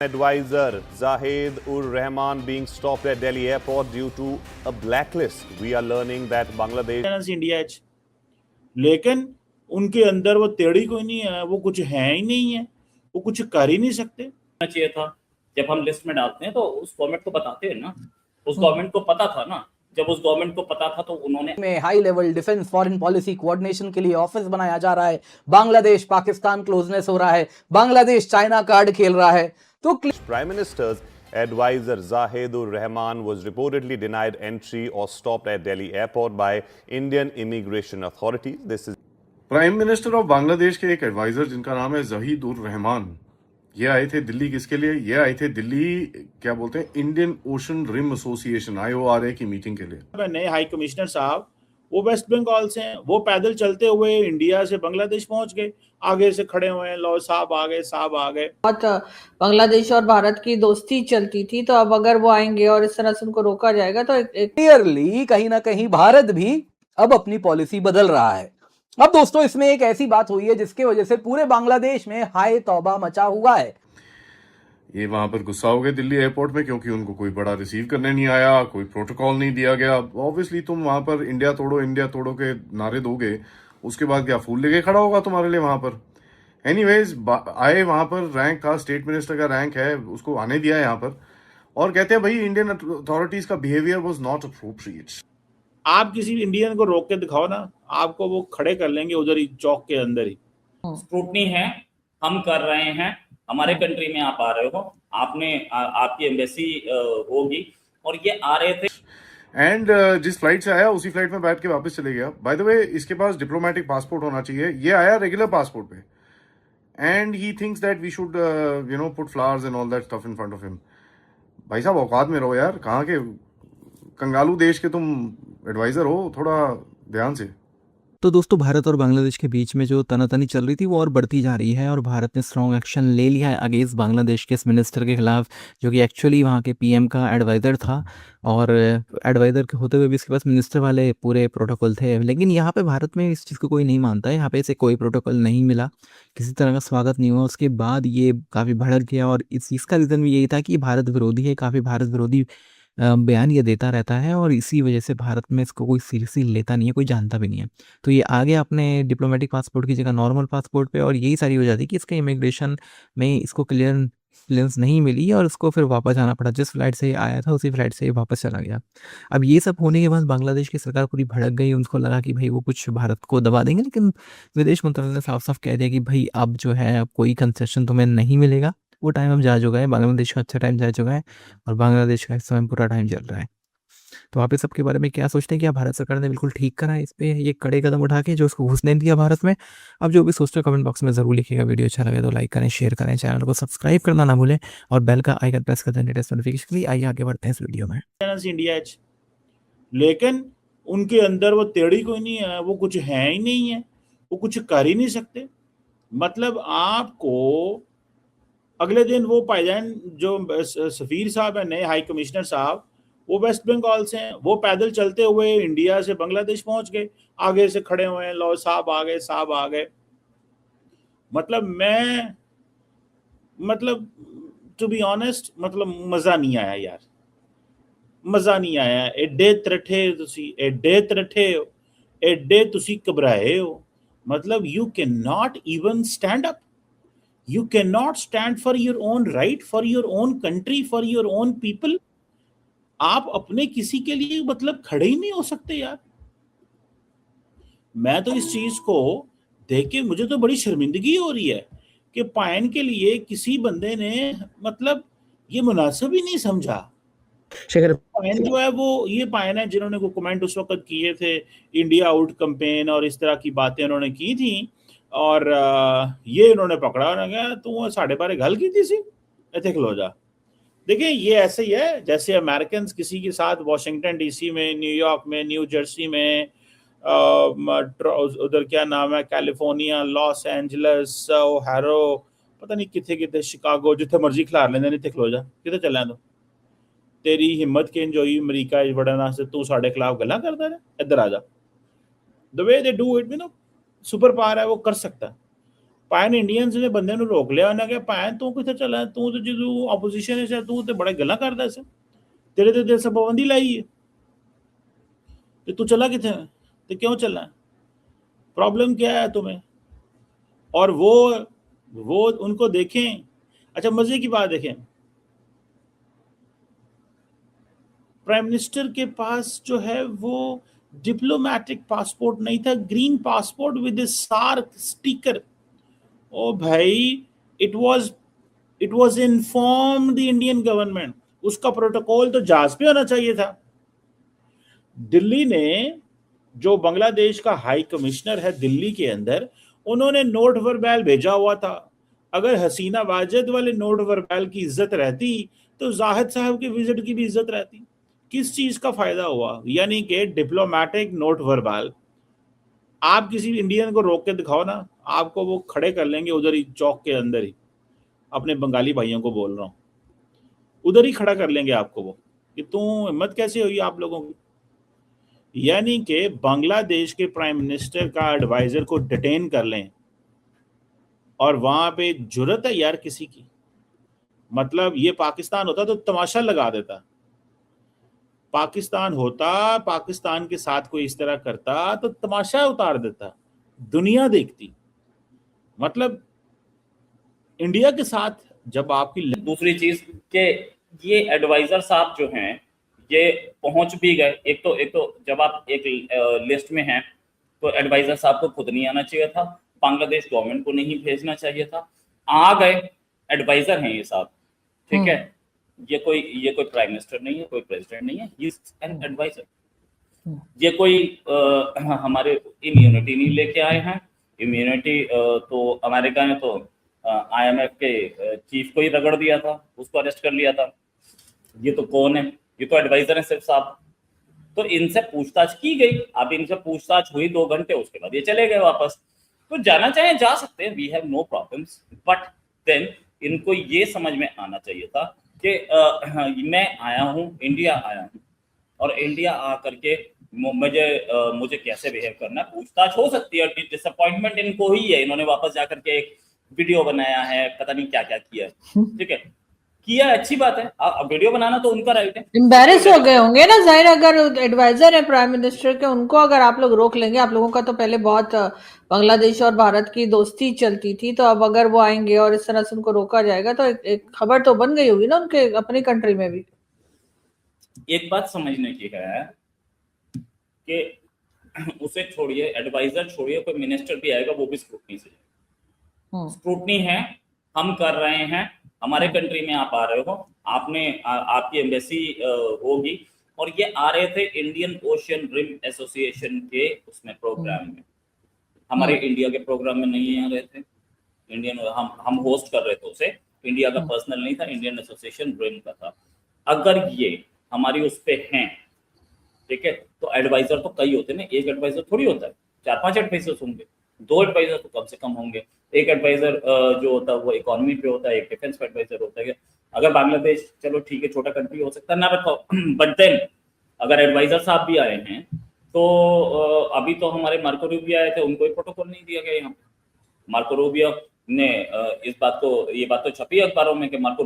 Advisor Zahid ur Rahman being stopped at Delhi airport due to a blacklist. We are learning that Bangladesh India लेकिन उनके अंदर वो टेढ़ी कोई नहीं है, वो कुछ है ही नहीं है, वो कुछ कर ही नहीं सकते। चाहिए था जब हम लिस्ट में डालते हैं तो उस गवर्नमेंट को बताते हैं ना, उस गवर्नमेंट को पता था ना, जब उस गवर्नमेंट को पता था तो उन्होंने में high level defence foreign policy coordination के लिए ऑफिस बनाया जा रहा है। बांग्लादेश पाकिस्तान क्लोजनेस हो रहा है, बांग्लादेश चाइना कार्ड खेल रहा है। तो Prime Minister's advisor Zahid ur Rahman was reportedly denied entry or stopped at Delhi airport by Indian immigration authorities. This is prime minister of Bangladesh के एक एडवाइजर जिनका नाम है जहीद उर रहमान, ये आए थे दिल्ली। किसके लिए ये आए थे दिल्ली? क्या बोलते हैं, Indian ocean rim association IORA की मीटिंग के लिए। नए हाई कमिश्नर साहब वो वेस्ट बंगाल से हैं, वो पैदल चलते हुए इंडिया से बांग्लादेश पहुंच गए, आगे से खड़े हुए हैं, लो साहब आ गए, साहब आ गए। बहुत बांग्लादेश और भारत की दोस्ती चलती थी, तो अब अगर वो आएंगे और इस तरह से उनको रोका जाएगा तो क्लियरली कहीं ना कहीं भारत भी अब अपनी पॉलिसी बदल रहा है। अब दोस्तों इसमें एक ऐसी बात हुई है जिसकी वजह से पूरे बांग्लादेश में हाय तौबा मचा हुआ है। ये वहां पर गुस्सा हो गए दिल्ली एयरपोर्ट में, क्योंकि उनको कोई बड़ा रिसीव करने नहीं आया, कोई प्रोटोकॉल नहीं दिया गया। ऑब्वियसली तुम वहां पर इंडिया तोड़ो के नारे दोगे, उसके बाद क्या फूल लेके खड़ा होगा तुम्हारे लिए वहां पर? एनीवेज आए वहां पर, रैंक का स्टेट मिनिस्टर का रैंक है, उसको आने दिया यहाँ पर, और कहते हैं भाई इंडियन अथॉरिटीज का बिहेवियर वाज नॉट अप्रोप्रिएट। आप किसी इंडियन को रोक के दिखाओ ना, आपको वो खड़े कर लेंगे उधर ही, चौक के अंदर ही। स्क्रूटनी है, हम कर रहे हैं, हमारे कंट्री में आप आ रहे हो, आपने आपकी एम्बेसी होगी, और ये आ रहे थे एंड जिस फ्लाइट से आया उसी फ्लाइट में बैठ के वापस चले गया। बाय द वे इसके पास डिप्लोमेटिक पासपोर्ट होना चाहिए, ये आया रेगुलर पासपोर्ट पे, and he thinks that we should put flowers and all that stuff in front of him. भाई साहब औकात में रहो यार, कहाँ के कंगालू देश के तुम एडवाइजर हो, थोड़ा ध्यान से। तो दोस्तों भारत और बांग्लादेश के बीच में जो तनातनी चल रही थी वो और बढ़ती जा रही है, और भारत ने स्ट्रॉन्ग एक्शन ले लिया है अगेंस्ट बांग्लादेश के इस मिनिस्टर के खिलाफ, जो कि एक्चुअली वहाँ के PM का एडवाइज़र था, और एडवाइज़र के होते हुए भी इसके पास मिनिस्टर वाले पूरे प्रोटोकॉल थे। लेकिन यहाँ पे भारत में इस चीज़ को कोई नहीं मानता है, यहाँ पे इसे कोई प्रोटोकॉल नहीं मिला, किसी तरह का स्वागत नहीं हुआ। उसके बाद ये काफ़ी भड़क गया, और इस चीज़ का रीज़न भी यही था कि भारत विरोधी है, काफ़ी भारत विरोधी बयान ये देता रहता है, और इसी वजह से भारत में इसको कोई सीरियसली लेता नहीं है, कोई जानता भी नहीं है। तो ये आ गया अपने डिप्लोमेटिक पासपोर्ट की जगह नॉर्मल पासपोर्ट पे, और यही सारी वजह थी कि इसका इमिग्रेशन में इसको क्लियरेंस नहीं मिली, और उसको फिर वापस आना पड़ा। जिस फ्लाइट से ये आया था उसी फ्लाइट से ये वापस चला गया। अब ये सब होने के बाद बांग्लादेश की सरकार पूरी भड़क गई, उनको लगा कि भाई वो कुछ भारत को दबा देंगे, लेकिन विदेश मंत्रालय ने साफ साफ कह दिया कि भाई अब जो है अब कोई कंसेशन तुम्हें नहीं मिलेगा, वो टाइम अब जा चुका है, बांग्लादेश का अच्छा टाइम जा चुका है, और बांग्लादेश का इस समय पूरा टाइम चल रहा है। तो आप इस सब के बारे में क्या सोचते हैं? क्या भारत सरकार ने बिल्कुल ठीक करा इस पे ये कड़े कदम उठा के जो उसको घुसने दिया भारत में? अब जो भी सोचते हो कमेंट बॉक्स में ज़रूर लिखिएगा। वीडियो अच्छा लगे तो लाइक करें, शेयर करें, चैनल को सब्सक्राइब करना ना भूलें, और बेल का आइकन प्रेस कर दें लेटेस्ट नोटिफिकेशन के लिए। आइए आगे बढ़ते हैं इस वीडियो में। इंडिया लेकिन उनके अंदर वो टेढ़ी कोई नहीं है, वो कुछ है ही नहीं है, वो कुछ कर ही नहीं सकते। मतलब आपको अगले दिन वो भाईजान जो सफीर साहब है, नए हाई कमिश्नर साहब, वो वेस्ट बंगाल से हैं, वो पैदल चलते हुए इंडिया से बांग्लादेश पहुंच गए, आगे से खड़े हुए हैं, लो साहब आ गए, साहब आ गए। मतलब टू बी ऑनेस्ट, मतलब मजा नहीं आया यार, मजा नहीं आया। एडे तुसी घबराए हो, मतलब you can not even stand up, you cannot stand for your own right, for your own country, for your own people। आप अपने किसी के लिए मतलब खड़े ही नहीं हो सकते यार। मैं तो इस चीज को देख के मुझे तो बड़ी शर्मिंदगी हो रही है कि पायन के लिए किसी बंदे ने मतलब ये मुनासिब ही नहीं समझा। पायन जो है वो ये पायन है जिन्होंने को कमेंट उस वक्त किए थे, इंडिया आउट कैंपेन और इस तरह की बातें उन्होंने की थी, और ये इन्होंने पकड़ा, उन्होंने कहा तू साढ़े बारे गल की थी सी, इतने खलो जा। देखिए ये ऐसे ही है जैसे अमेरिकन किसी के साथ वाशिंगटन DC में, न्यूयॉर्क में, न्यू जर्सी में, उधर क्या नाम है, कैलिफोर्निया, लॉस एंजलिस, ओहारो, पता नहीं किथे शिकागो, जिथे मर्जी खिलार लेंदे, इतने खलो जा, किते चलें तू, तेरी हिम्मत के होई अमरीका बड़न से, तू साढ़े खिलाफ गल्लां करदा रहे, इधर आ जा। The way they do it, super power है वो कर सकता है। पैन इंडियंस ने बंदे ਨੂੰ ਰੋਕ ਲਿਆ, ਉਹਨਾਂ ਕਿਹਾ ਭੈਣ ਤੂੰ ਕਿੱਥੇ ਚੱਲਾ, ਤੂੰ ਤੇ ਜਦੋਂ ਆਪੋਜੀਸ਼ਨ ਵਿੱਚ ਤੂੰ ਤੇ ਬੜਾ ਗੱਲਾਂ ਕਰਦਾ ਸੀ, ਤੇਰੇ ਤੇ ਦੇਸ਼ ਪਾਬੰਦੀ ਲਾਈ ਹੈ ਤੇ ਤੂੰ चला किथे ਤੇ क्यों चलना है, प्रॉब्लम क्या है तुम्हें। और वो उनको देखें। अच्छा मजे की बात देखें, प्राइम मिनिस्टर के पास जो है वो डिप्लोमेटिक पासपोर्ट नहीं था, green passport with SAARC sticker. ओ भाई, it was inform the Indian government, उसका प्रोटोकॉल तो जहाज पे होना चाहिए था। दिल्ली ने जो बांग्लादेश का हाई कमिश्नर है दिल्ली के अंदर, उन्होंने नोट वर्बैल भेजा हुआ था। अगर हसीना वाजिद वाले नोट वर्बैल की इज्जत रहती तो जाहिद साहब के विजिट की भी इज्जत रहती। किस चीज का फायदा हुआ, यानी कि डिप्लोमेटिक नोट वर्बैल। आप किसी इंडियन को रोक के दिखाओ ना, आपको वो खड़े कर लेंगे उधर ही चौक के अंदर ही, अपने बंगाली भाइयों को बोल रहा हूँ, उधर ही खड़ा कर लेंगे आपको वो, कि तू हिम्मत कैसे हुई आप लोगों की। यानी कि बांग्लादेश के प्राइम मिनिस्टर का एडवाइजर को डिटेन कर लें, और वहां पे जुर्रत है यार किसी की। मतलब ये पाकिस्तान होता तो तमाशा लगा देता, पाकिस्तान होता, पाकिस्तान के साथ कोई इस तरह करता तो तमाशा उतार देता, दुनिया देखती। मतलब इंडिया के साथ जब आपकी दूसरी चीज के ये एडवाइजर साहब जो हैं ये पहुंच भी गए। एक तो जब आप एक लिस्ट में हैं तो एडवाइजर साहब को खुद नहीं आना चाहिए था, बांग्लादेश गवर्नमेंट को नहीं भेजना चाहिए था। आ गए, एडवाइजर हैं ये साहब, ठीक है। ये कोई प्राइम मिनिस्टर नहीं है, कोई प्रेसिडेंट नहीं है, ही इज एन एडवाइजर। ये कोई हमारे इम्यूनिटी नहीं लेके आए हैं। इम्यूनिटी तो अमेरिका ने तो IMF के चीफ को ही रगड़ दिया था, उसको अरेस्ट कर लिया था। ये तो कौन है, ये तो एडवाइजर है सिर्फ साहब। तो इनसे पूछताछ की गई, अब इनसे पूछताछ हुई 2 घंटे, उसके बाद ये चले गए वापस। तो जाना चाहे जा सकते हैं, we have no problems, but then इनको ये समझ में आना चाहिए था कि मैं आया हूँ, इंडिया आया हूँ, और इंडिया आकर के मुझे कैसे बिहेव करना है, पूछताछ हो सकती है। डिसअपॉइंटमेंट इनको ही है, इन्होंने वापस जाकर के एक वीडियो बनाया है, पता नहीं क्या क्या किया है, ठीक है, किया, अच्छी बात है। अब वीडियो बनाना तो उनका राइट है। एम्बैरेस हो गए होंगे ना जाहिर, अगर एडवाइजर है प्राइम मिनिस्टर के, उनको अगर आप लोग रोक लेंगे, आप लोगों का तो पहले बहुत बांग्लादेश और भारत की दोस्ती चलती थी, तो अब अगर वो आएंगे और इस तरह से उनको रोका जाएगा तो एक खबर तो बन गई होगी ना उनके अपनी कंट्री में भी। एक बात समझने की है कि उसे छोड़िए, एडवाइजर छोड़िए, कोई मिनिस्टर भी आएगा वो भी स्क्रूटनी से, स्क्रूटनी है, हम कर रहे हैं, हमारे कंट्री में आप आ रहे हो, आपकी एम्बेसी होगी। और ये आ रहे थे इंडियन ओशियन रिम एसोसिएशन के उसमें प्रोग्राम में, हमारे इंडिया के प्रोग्राम में नहीं आ रहे थे। इंडियन हम होस्ट कर रहे थे उसे, इंडिया का पर्सनल नहीं था, इंडियन एसोसिएशन रिम का था। अगर ये हमारी उस पे हैं, ठीक है, तो एडवाइजर तो कई होते हैं, एक एडवाइजर थोड़ी होता है, 4-5 एडवाइजर होंगे, 2 एडवाइजर तो कम से कम होंगे। एक एडवाइजर जो होता है वो इकोनॉमी पे होता है, एक डिफेंस पे एडवाइजर होता है। अगर बांग्लादेश चलो ठीक है छोटा कंट्री हो सकता है ना रखो, बट देन अगर एडवाइजर साहब भी आए हैं तो अभी तो हमारे मार्को रूबियो आए थे, उनको ही प्रोटोकॉल नहीं दिया गया यहाँ पे। मार्को रूबियो ने ये बात तो छपी अखबारों में कि मार्को